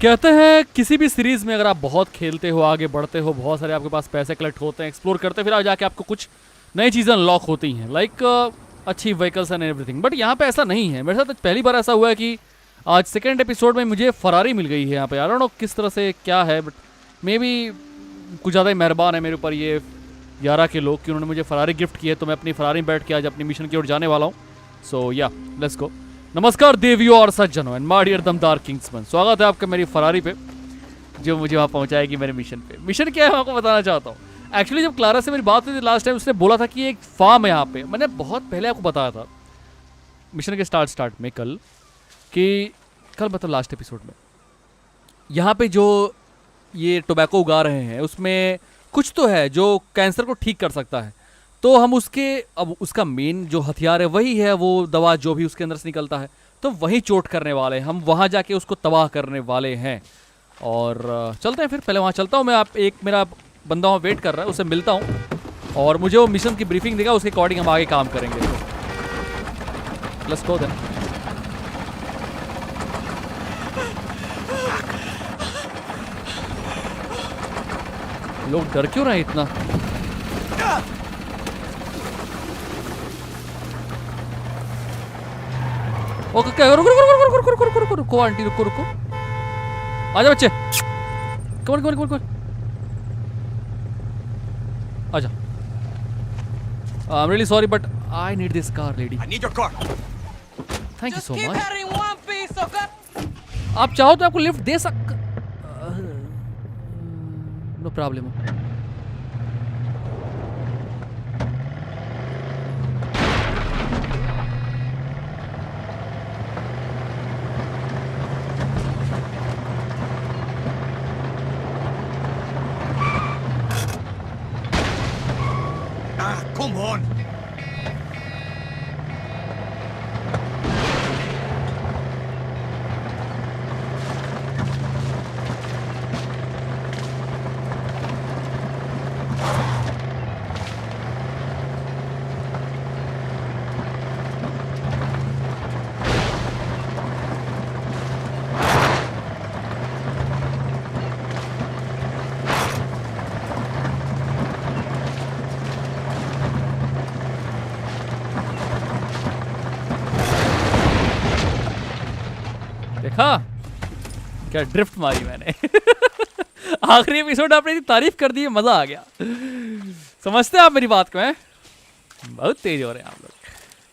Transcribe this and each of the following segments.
कहते हैं किसी भी सीरीज में अगर आप बहुत खेलते हो, आगे बढ़ते हो, बहुत सारे आपके पास पैसे कलेक्ट होते हैं, एक्सप्लोर करते हैं, फिर आगे जाके आपको कुछ नई चीज़ें अनलॉक होती हैं, लाइक अच्छी व्हीकल्स एंड एवरीथिंग। बट यहाँ पे ऐसा नहीं है। मेरे साथ पहली बार ऐसा हुआ है कि आज सेकेंड एपिसोड में मुझे फरारी मिल गई है यहाँ पे। आई डोंट नो किस तरह से क्या है, बट मे बी कुछ ज़्यादा ही मेहरबान है मेरे ऊपर ये यारा के लोग कि उन्होंने मुझे फरारी गिफ्ट की है। तो मैं अपनी फरारी में बैठ के आज अपनी मिशन की ओर जाने वाला हूँ। सो या लेट्स गो। नमस्कार देवियों और सज्जनों एंड माय डियर दमदार किंग्समैन, स्वागत है आपका मेरी फरारी पे जो मुझे वहाँ पहुँचाएगी मेरे मिशन पे। मिशन क्या है मैं आपको बताना चाहता हूँ। एक्चुअली जब क्लारा से मेरी बात हुई थी लास्ट टाइम, उसने बोला था कि एक फार्म है यहाँ पे। मैंने बहुत पहले आपको बताया था मिशन के स्टार्ट में कल मतलब लास्ट एपिसोड में, यहाँ पे जो ये टोबैको उगा रहे हैं उसमें कुछ तो है जो कैंसर को ठीक कर सकता है। तो हम अब उसका मेन जो हथियार है वही है वो दवा जो भी उसके अंदर से निकलता है, तो वही चोट करने वाले हैं हम। वहाँ जाके उसको तबाह करने वाले हैं और चलते हैं। फिर पहले वहाँ चलता हूँ मैं। एक मेरा बंदा वहाँ वेट कर रहा है, उससे मिलता हूँ और मुझे वो मिशन की ब्रीफिंग देगा, उसके अकॉर्डिंग हम आगे काम करेंगे। तो लेट्स गो देन। लोग डर क्यों रहे इतना? ओके रुको आंटी, रुको आजा बच्चे, कम आजा। I'm really sorry but I need this car lady. I need your car. Thank you so much. Just keep one piece, okay? आप चाहो तो आपको lift they know problem. Come on. देखा क्या ड्रिफ्ट मारी मैंने। आखिरी एपिसोड आपने तारीफ कर दी है, मजा आ गया। समझते हैं आप मेरी बात को? हैं बहुत तेज हो रहे हैं आप लोग।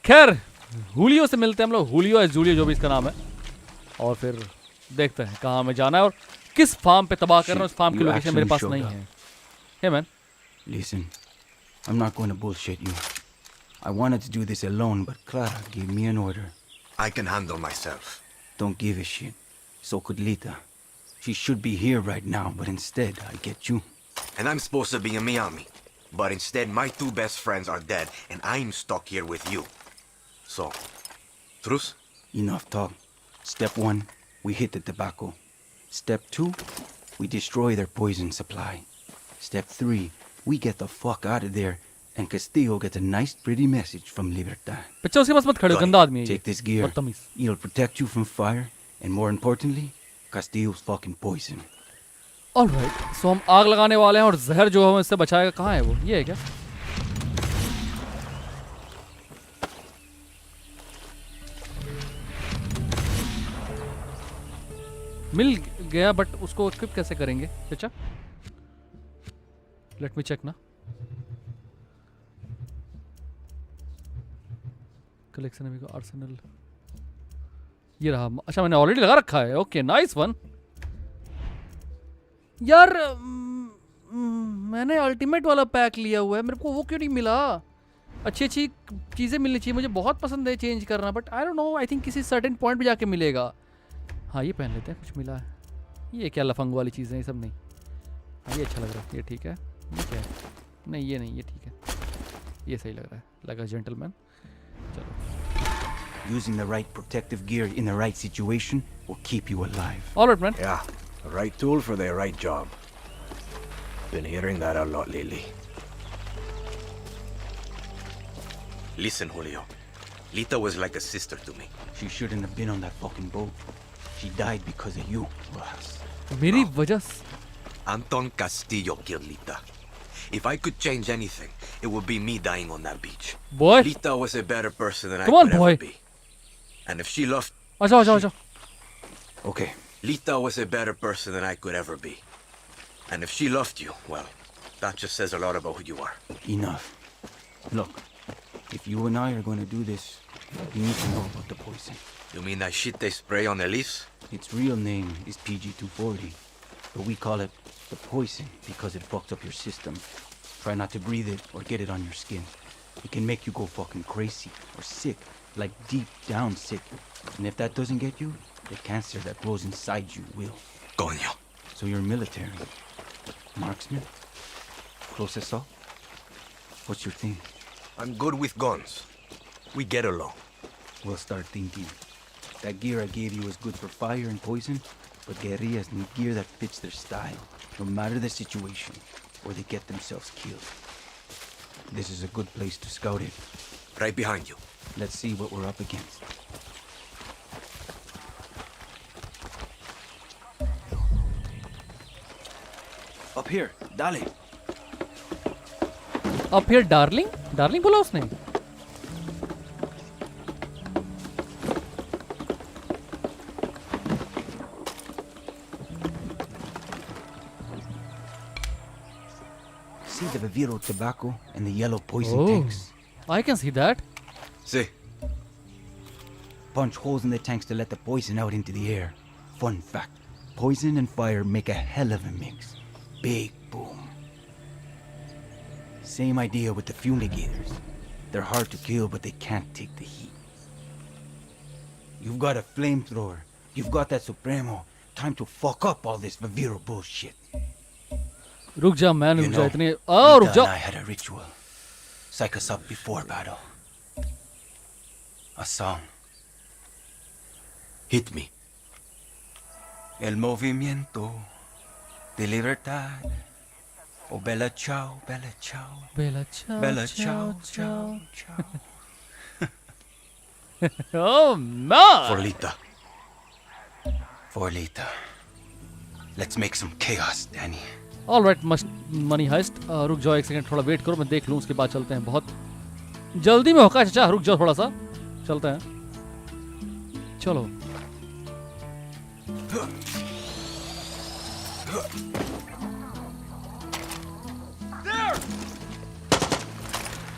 खैर हुलियो से मिलते हैं हम लोग। हुलियो है, जूलियो, जो भी इसका नाम है। और फिर देखते हैं कहाँ हमें जाना है और किस फार्म पे तबाह करना है। उस फार्म की लोकेशन मेरे पास नहीं है। Hey man, Listen, I'm not going to bullshit you. I wanted to do this alone, but Clara gave me an order. I can handle myself. Don't give a shit. So could Lita. She should be here right now, but instead I get you. And I'm supposed to be in Miami. But instead, my two best friends are dead, and I'm stuck here with you. So, truce? Enough talk. Step 1, we hit the tobacco. Step 2, we destroy their poison supply. Step 3, we get the fuck out of there, and Castillo gets a nice pretty message from Libertad. बच्चा उसके पास मत खड़े हो, गंदा आदमी है ये। Take this gear. बदतमीज। It'll protect you from fire, and more importantly, Castillo's fucking poison. Alright, so हम आग लगाने वाले हैं और जहर जो हमें इससे बचाएगा कहाँ है वो? ये है क्या? मिल गया, बट उसको इक्विप कैसे करेंगे चाचा? लेट मी चेक ना। कलेक्शन अभी को आर्सेनल ये रहा। अच्छा मैंने ऑलरेडी लगा रखा है। Okay nice one. यार मैंने अल्टीमेट वाला पैक लिया हुआ है, मेरे को वो क्यों नहीं मिला? अच्छी अच्छी चीज़ें मिलनी चाहिए, मुझे बहुत पसंद है चेंज करना, but I don't know, I think किसी सर्टेन पॉइंट पे जाके मिलेगा। हाँ ये पहन लेते हैं, कुछ मिला है। ये क्या लफंग वाली चीज़ें, ये सब नहीं। हाँ ये अच्छा लग रहा है, ये ठीक है। ये क्या है? नहीं ये नहीं, ये ठीक है, ये सही लग रहा है, लगा जेंटलमैन। चलो Using the right protective gear in the right situation will keep you alive. Alright man. Yeah, the right tool for the right job. Been hearing that a lot lately. Listen, Julio. Lita was like a sister to me. She shouldn't have been on that fucking boat. She died because of you, Rojas. मेरी वजह से Anton Castillo killed Lita. If I could change anything, it would be me dying on that beach. boy. Lita was a better person than I Come on, could boy. ever be. And if she loved... अच्छा अच्छा अच्छा Okay, Lita was a better person than I could ever be. And if she loved you, well, that just says a lot about who you are. enough. Look, if you and I are going to do this, you need to know about the poison. You mean that shit they spray on Elise? Its real name is PG-240, but we call it the poison because it fucks up your system. Try not to breathe it or get it on your skin. It can make you go fucking crazy or sick, like deep down sick. And if that doesn't get you, the cancer that grows inside you will. Coño. So you're military, marksman, close assault. What's your thing? I'm good with guns. We get along. We'll start thinking. That gear I gave you is good for fire and poison, but guerrillas need gear that fits their style, no matter the situation, or they get themselves killed. This is a good place to scout it. Right behind you. Let's see what we're up against. Up here, dale. अब फिर darling darling बोला उसने See the Viviro tobacco and the yellow poison Oh. tanks? I can see that. See, Punch holes in the tanks to let the poison out into the air. Fun fact, poison and fire make a hell of a mix. Big boom. Same idea with the fumigators. They're hard to kill, but they can't take the heat. You've got a flamethrower. You've got that Supremo. Time to fuck up all this Viviro bullshit. रुक जा man You रुक जा know, इतने Rita रुक and जा I had a ritual. Psych us up before battle. A song. hit me. El movimiento de libertad. Oh, bella ciao, bella ciao. बेला चाओ Bella चाओ ciao, ciao, ciao. Oh man For Lita. For Lita. Let's make some chaos, Danny. Alright money heist रुक जाओ एक second थोड़ा wait करो मैं देख लूं उसके बाद चलते हैं बहुत जल्दी में होगा चाचा रुक जाओ थोड़ा सा चलते हैं चलो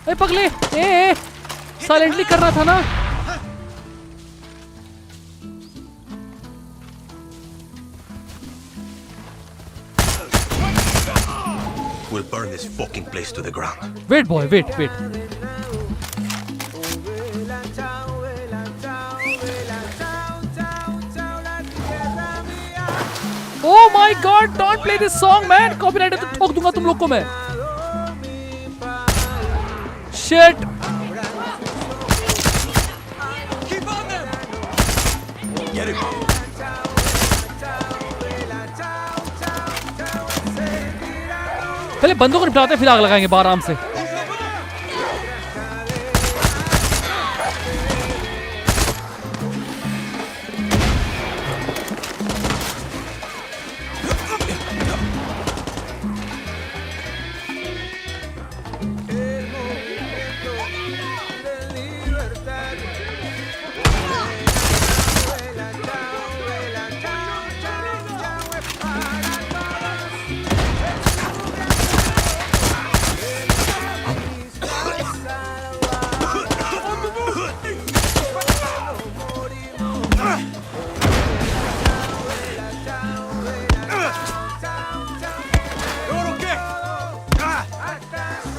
ए पगले ए साइलेंटली करना था ना We'll burn this fucking place to the ground. Wait boy wait wait Oh my god, don't play this song, man. Copyright है तो ठोक दूंगा तुम लोग को मैं. Shit. Get him. पहले बंदों को निपटाते हैं फिर आग लगाएंगे आराम से.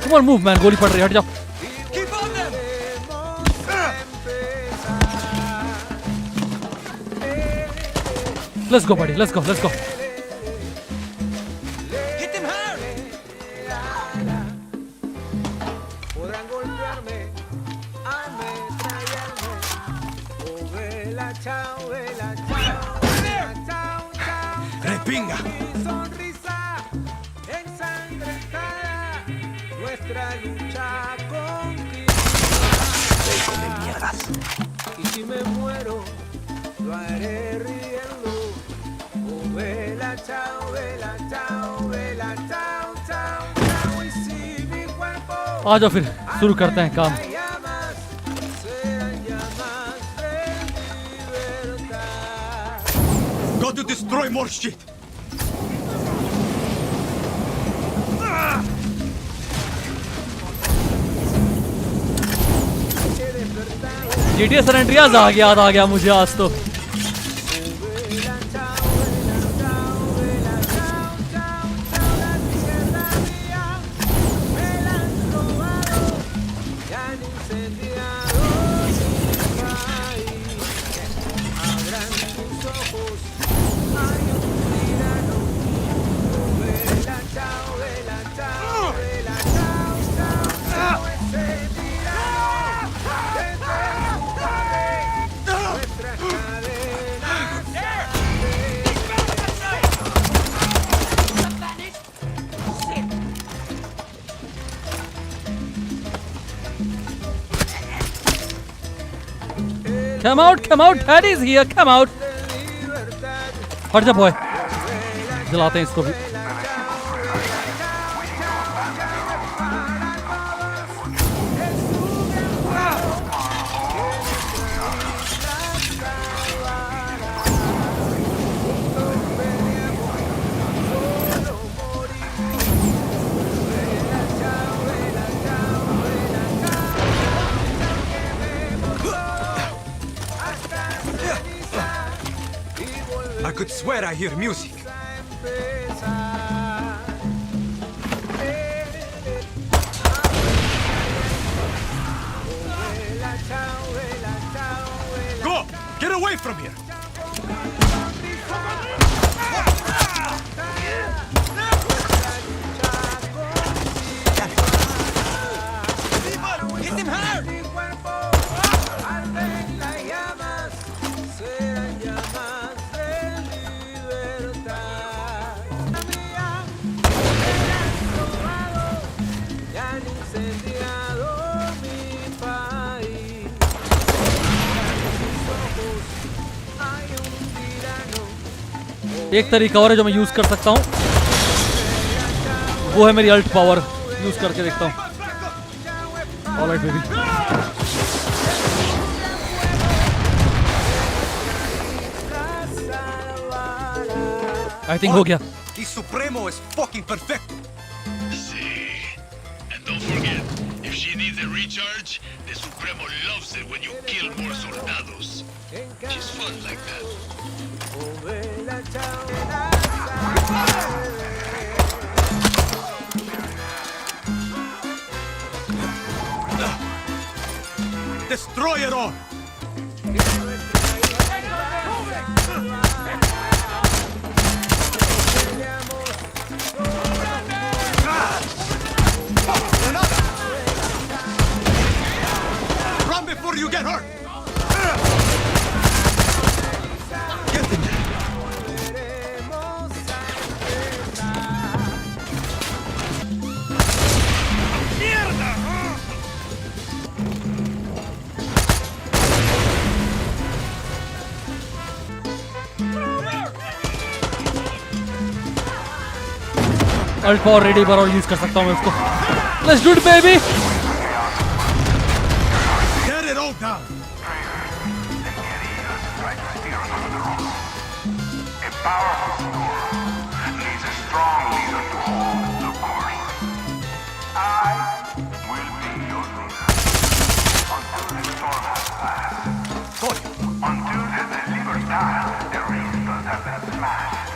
Come on, move, man. गोली पड़ रही है, हट जाओ. Let's go, buddy. Let's go. Let's go. Hit them hard! Podrán golpearme, ametrallarme. Oh, vela, chao, vela, chao, vela, chao, chao. Repinga. Mi sonrisa ensangrentada, nuestra lucha continúa. Come mierdas. Y si me muero, lo haré riendo. chao, vela chao, vela chao, chao, chao. Y si mi cuerpo आ जाओ फिर शुरू करते हैं काम. llamas, serán llamas de libertad. Got to destroy more shit. GTA San Andreas याद आ गया मुझे आज तो. Vela chao, vela chao, vela chao, chao, chao. La tierra mía me la han robado y han incendiado mi país. Abran tus ojos, hay un tirano. Vela chao, vela chao, vela chao, chao, chao. Ese tirano desde su padre, nuestras cadenas. Come out, Daddy's here, come out. हट जा boy. जलाते हैं इसको भी. I could swear I hear music. Go! Get away from here! Hit him hard! Arden las llamas, serán llamas de libertad. La mía me la han robado y han incendiado mi país. En sus ojos hay un tirano. एक तरीका और है जो मैं use कर सकता हूँ, वो है मेरी अल्ट पावर. यूज करके देखता हूँ. Alright baby. आई थिंक हो गया. The Supremo is fucking perfect. See. And don't forget, if she needs a recharge, the Supremo loves it when you kill more soldados. She's fun like that. Vela chao, Destroy it all! Run before you get hurt! Get in there! Ult power ready bar और use कर सकता हूँ मैं उसको. Let's do it baby. Get it all down! A powerful storm needs a strong leader to hold the course. I will be your leader until the storm has passed. Until the Libertad, the resistance has been smashed.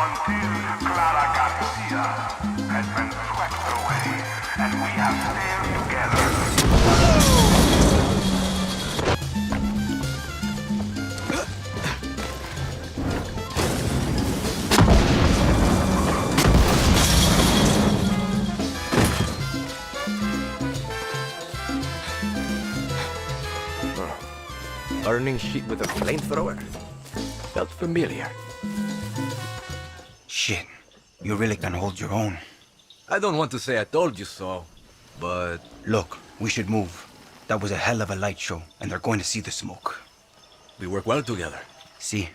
Until Clara Garcia has been swept away and we have sailed together. Burning shit with a flamethrower? Felt familiar. Shit, you really can hold your own. I don't want to say I told you so, but Look, we should move. That was a hell of a light show, and they're going to see the smoke. we work well together. See,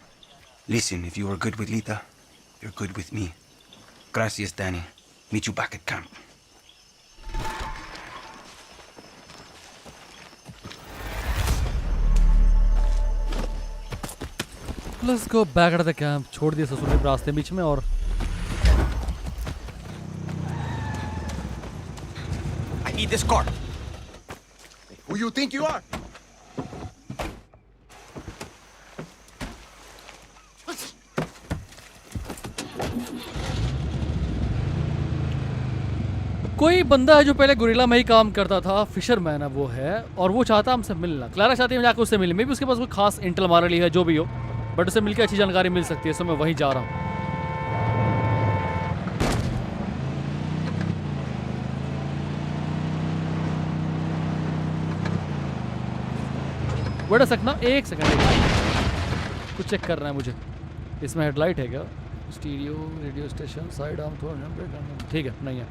listen, if you were good with Lita, You're good with me. Gracias, Danny. Meet you back at camp. Let's go back at the camp. छोड़ दिया ससुर ने रास्ते बीच में। और I need this car. Who you think you are? कोई बंदा है जो पहले गुरिल्ला में ही काम करता था, फिशरमैन है वो है, और वो चाहता हमसे मिलना। क्लारा चाहती है जाकर उससे मिले। मे भी उसके पास कोई खास इंटेल हमारे लिए है, जो भी हो, बट उसे मिलकर अच्छी जानकारी मिल सकती है। सो मैं वहीं जा रहा हूँ। वेट अ सेकंड ना, एक सेकंड, कुछ चेक करना है मुझे। इसमें हेडलाइट है क्या? Stereo, radio station, side arm, थोड़ा ठीक है, नहीं है।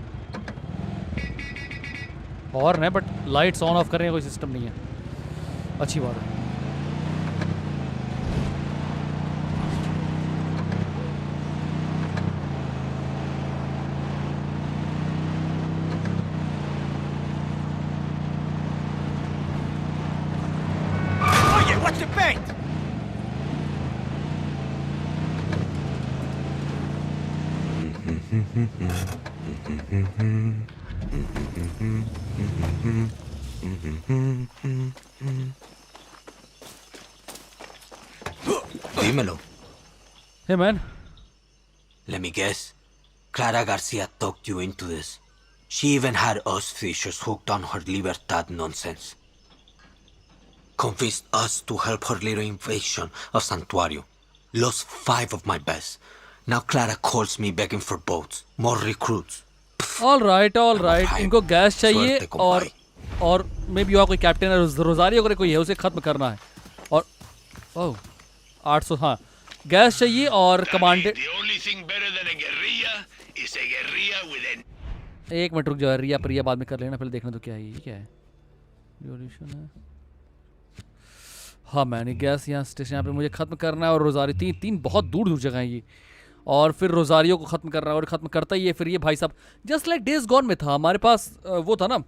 हॉर्न है बट लाइट्स ऑन ऑफ करने का कोई सिस्टम नहीं है। अच्छी बात है। Oye, watch the paint! Dímelo. Hey man, Let me guess. Clara Garcia talked you into this. She even had us fishers hooked on her Libertad nonsense. Convinced us to help her little invasion of Santuario. Lost 5 of my best. Now Clara calls me begging for boats, more recruits. all right. इनको gas चाहिए सुअर्ते compadre. और may be और कोई captain है, Rosario करे कोई है, उसे खत्म करना है। और ओह 800, हाँ, गैस चाहिए और commanded. The only thing better than a guerrilla is a guerrilla with an... एक मिनट रुक जाओ, रिया प्रिया बाद में कर लेना, पहले देखना तो क्या है। ये क्या है? रिवॉल्यूशन है। हाँ मैंने गैस यहाँ स्टेशन यहाँ पे मुझे खत्म करना है। और रोजारियो तीन बहुत दूर दूर जगह है ये। और फिर रोजारियो को ख़त्म कर रहा है और ख़त्म करता ही है। फिर ये भाई साहब जस्ट लाइक डेज गॉन में था, हमारे पास वो था ना,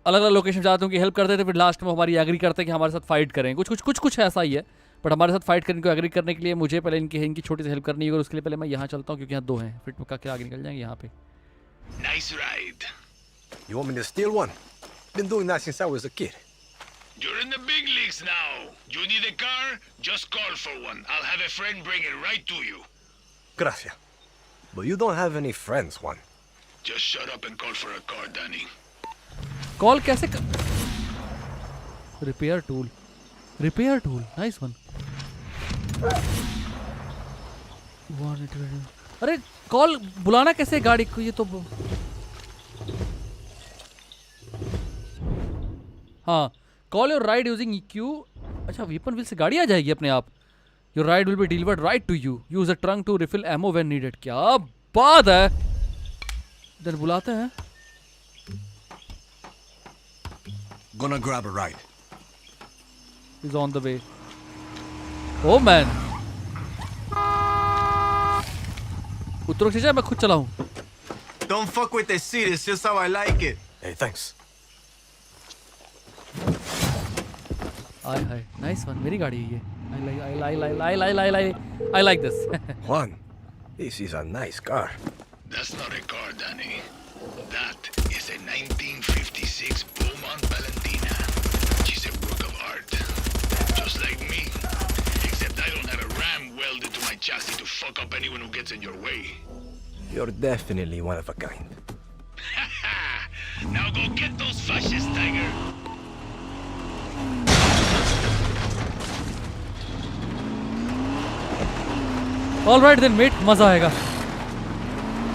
अलग अलग लोकेशन जाते हैं कि हेल्प करते थे, फिर लास्ट में हमारी एग्री करते हैं कि हमारे साथ फाइट करें। कुछ ऐसा ही है। बट हमारे साथ फाइट करने को एग्री करने के लिए मुझे पहले इनकी छोटी सी हेल्प करनी है। और उसके लिए पहले मैं यहाँ चलता हूँ क्योंकि यहाँ 2 हैं, फिर मुक्का के आगे निकल जाएंगे यहाँ पे। Nice ride. You want me to steal one? Been doing that since I was a kid. You're in the big leagues now. You need a car? Just call for one. I'll have a friend bring it right to you. Gracias. But you don't have any friends, Juan. Just shut up and call for a car, Danny. Call कैसे repair tool, nice one. अरे call बुलाना कैसे गाड़ी को? ये तो हाँ, call your ride using EQ। अच्छा, वेपन व्हील से गाड़ी आ जाएगी अपने आप। Your ride will be delivered right to you. Use a trunk to refill ammo when needed. क्या बात है। इधर बुलाते हैं। Gonna grab a ride. He's on the way. Oh man. उतरो चाचा, मैं खुद चलाऊं। Don't fuck with the seat, it's just how I like it. Hey, thanks. Hi nice one, मेरी गाड़ी है ये। I like this. Juan, this is a nice car. That's not a car, Danny. That is a 1956 Beaumont Valentina. She's a work of art. Just like me. Except I don't have a ram welded to my chassis to fuck up anyone who gets in your way. You're definitely one of a kind. Now go get those fascists, Tiger. Alright then mate, मजा आएगा।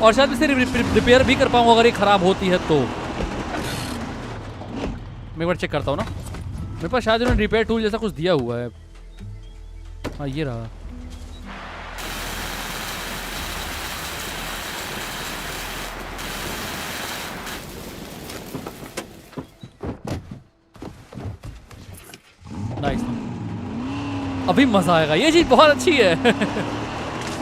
और शायद इसे repair भी कर पाऊंगा अगर ये खराब होती है तो। मैं एक बार चेक करता हूँ ना, मेरे पास शायद उन्होंने रिपेयर टूल जैसा कुछ दिया हुआ है। हाँ ये रहा। नाइस, अभी मजा आएगा। ये चीज बहुत अच्छी है।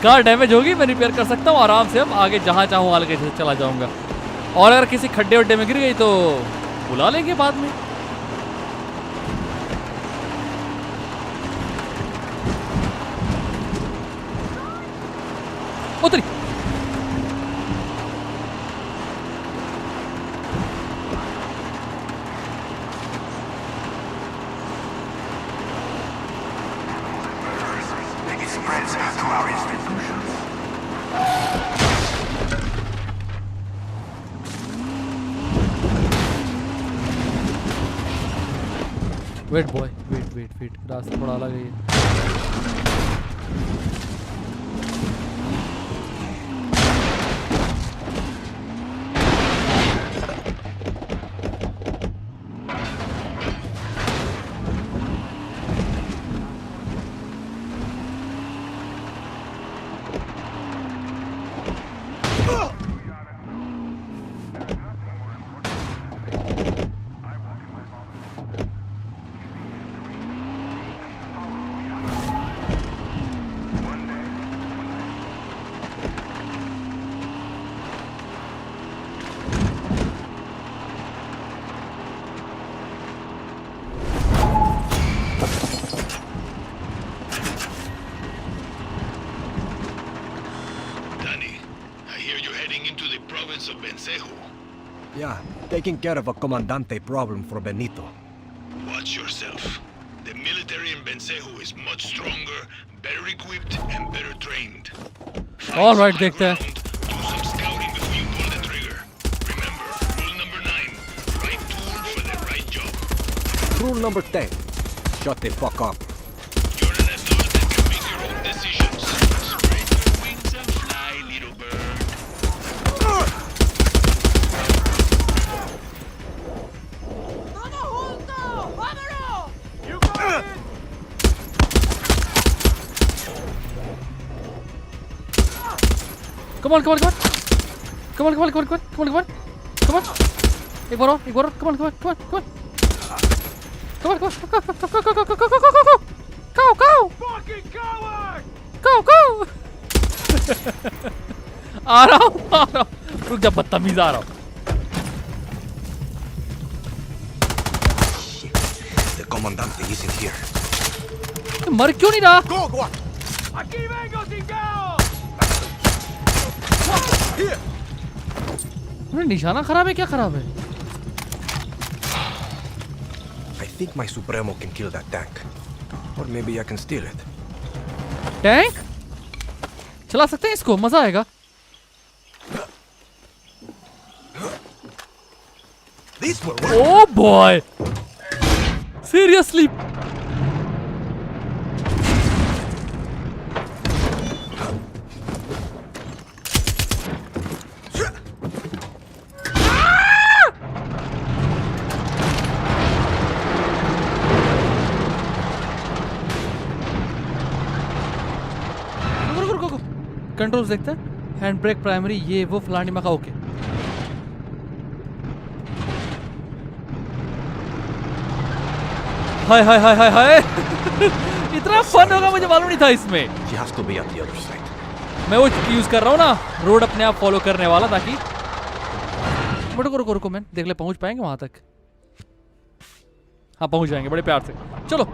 कार डैमेज होगी, मैं रिपेयर कर सकता हूँ आराम से। अब आगे जहाँ चाहूँ आगे से चला जाऊंगा। और अगर किसी खड्डे वड्डे में गिर गई तो बुला लेंगे बाद में। उतरी। It spreads through our institutions. Wait boy, wait wait wait, रास्ता थोड़ा अलग है ये। Danny, I hear you're heading into the province of Vencejo. Yeah, taking care of a comandante problem for Benito. Watch yourself. The military in Vencejo is much stronger, better equipped, and better trained. Find All right, some high देखते हैं। ground, do some scouting before you pull the trigger. Remember, rule number 9, right tool for the right job. Rule number 10. Shut the fuck up. You're an adult that can make your own decisions. Spread your wings and fly, little bird. You got it! Come on, come on, come on. Come on, come on, come on, come on, come on, come on. Come on. एक बार और, एक बार और. Come on, come on, come on, come on. Come on, come on, go, go, go, go, go, go, go, go, go, go. Go, go. Fucking coward! Go, go. आ रहा हूँ, आ रहा हूँ. रुक जा, बदतमीज आ रहा हूँ. The comandante isn't here. मर क्यों नहीं रहा? Go, go! Aquí vengo, chingao! Here! अरे निशाना खराब है, क्या खराब है? I think my Supremo can kill that tank. Or maybe I can steal it. Tank चला सकते हैं इसको, मजा आएगा. This will work! Oh boy! Seriously? Controls देखते हैं. हैंड ब्रेक प्राइमरी, ये वो फलानी मका. ओके हाय हाय हाय हाय हाय. इतना फन होगा मुझे मालूम नहीं था इसमें. She has to be at the other side. मैं वो यूज कर रहा हूँ ना, रोड अपने आप फॉलो करने वाला, ताकि रुको रुको रुको, मैं देख ले पहुंच पाएंगे वहां तक. हाँ पहुंच जाएंगे बड़े प्यार से. चलो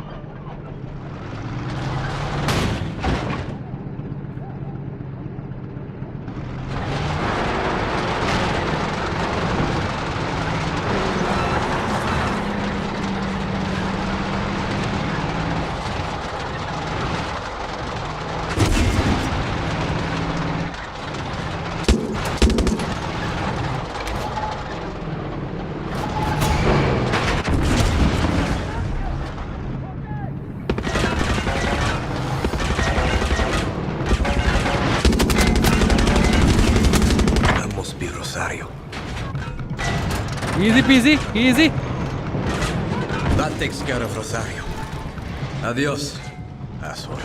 That must be Rosario. Easy PG easy. That takes care of Rosario. Adios, asshole.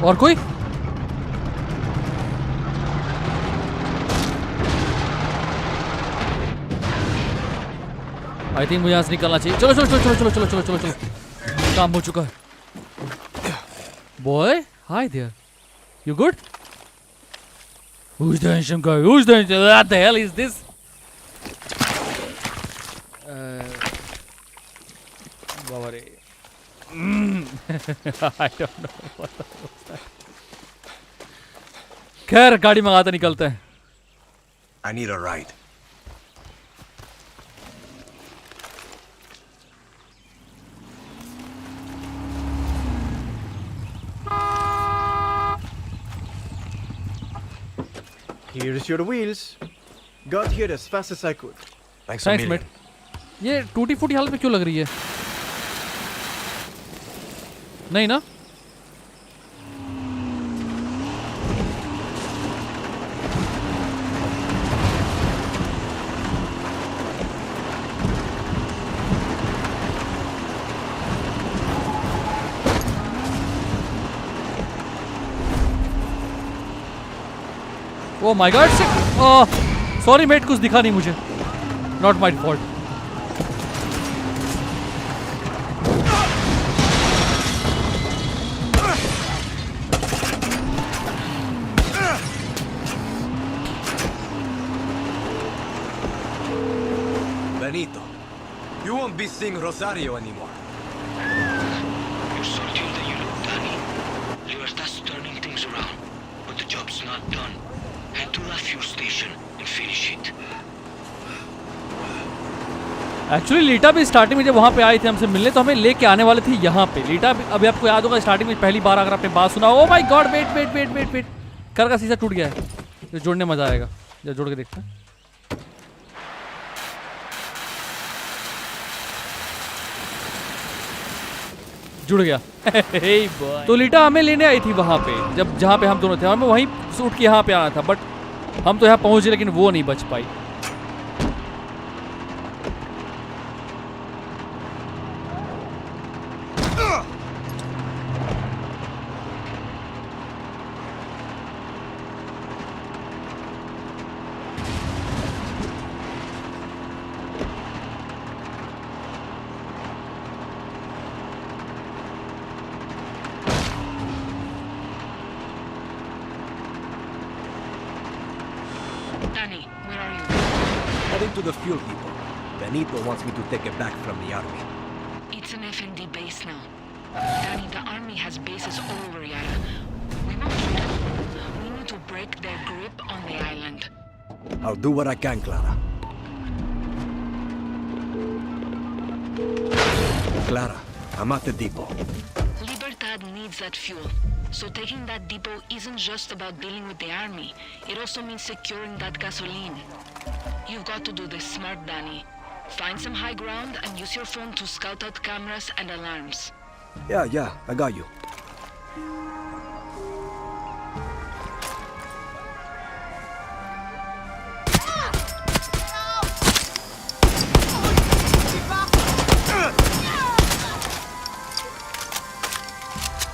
और कोई? आई थिंक मुझे यहाँ से निकलना चाहिए। चलो चलो चलो चलो चलो चलो चलो चलो चलो, काम हो चुका है। Boy, hi there, you good? Who's the handsome guy? Who's the handsome? What the hell is this? बाबा रे। I don't know what was that. खैर गाड़ी मंगाते निकलते हैं। I need a ride. Here's your wheels. Got here as fast as I could. Thanks a thanks million. Mate. ये टूटी फूटी हालत में क्यों लग रही है? नहीं ना? Oh my god, sorry mate, कुछ दिखा नहीं मुझे। Not my fault. Benito, you won't be seeing Rosario anymore. You're saltier than you look, Danny. Libertad's turning things around, but the job's not done. Head to that fuel station and finish it. Actually लीटा भी starting में जब वहाँ पे आई थी हमसे मिलने, तो हमें लेके आने वाले थे यहाँ पे। लीटा भी, अभी आपको याद होगा स्टार्टिंग में पहली बार अगर आपने बात सुना, oh my god, wait wait wait wait wait, car का शीशा टूट गया है। तो जोड़ने मजा आएगा, जब जोड़ के देखते हैं। जुड़ गया। hey boy. तो लीटा हमें लेने आई थी वहाँ पे, जब जहाँ पे हम दोनों थे, हमें वहीं से उठ के यहाँ पे आना था, बट हम तो यहाँ पहुँचे लेकिन वो नहीं बच पाई। Danny, where are you? Heading to the fuel depot. Benito wants me to take it back from the army. It's an FND base now. Danny, the army has bases all over Yara. We won't shoot. We need to break their grip on the island. I'll do what I can, Clara. Clara, I'm at the depot. Libertad needs that fuel. So taking that depot isn't just about dealing with the army. It also means securing that gasoline. You've got to do this smart, Danny. Find some high ground and use your phone to scout out cameras and alarms. Yeah, I got you.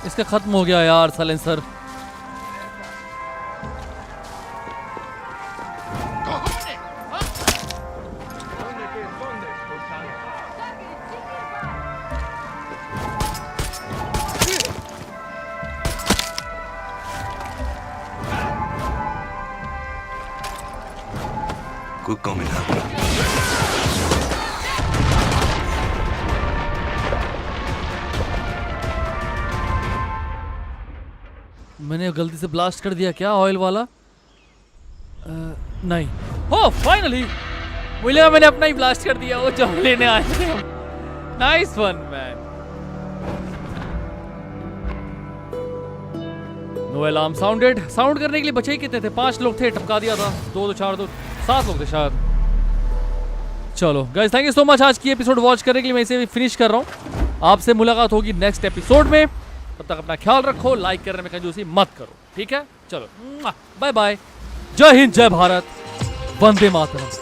इसका खत्म हो गया यार silencer. Good going, huh? मैंने गलती से blast कर दिया क्या ऑयल वाला? नहीं। हो फाइनली, मुझे लगा मैंने अपना ही ब्लास्ट कर दिया, वो जो लेने आए थे हम। Nice one man. No alarm sounded. Sound करने के लिए बचे ही कितने थे? 5 लोग थे, टपका दिया था। 2 2 4 2 7 लोग थे शायद। चलो guys, thank you so much आज की एपिसोड वॉच करने के लिए। मैं इसे फिनिश कर रहा हूँ। आपसे मुलाकात होगी नेक्स्ट एपिसोड में। तब तक अपना ख्याल रखो, लाइक करने में कंजूसी मत करो, ठीक है? चलो बाय बाय, जय हिंद, जय भारत, वंदे मातरम।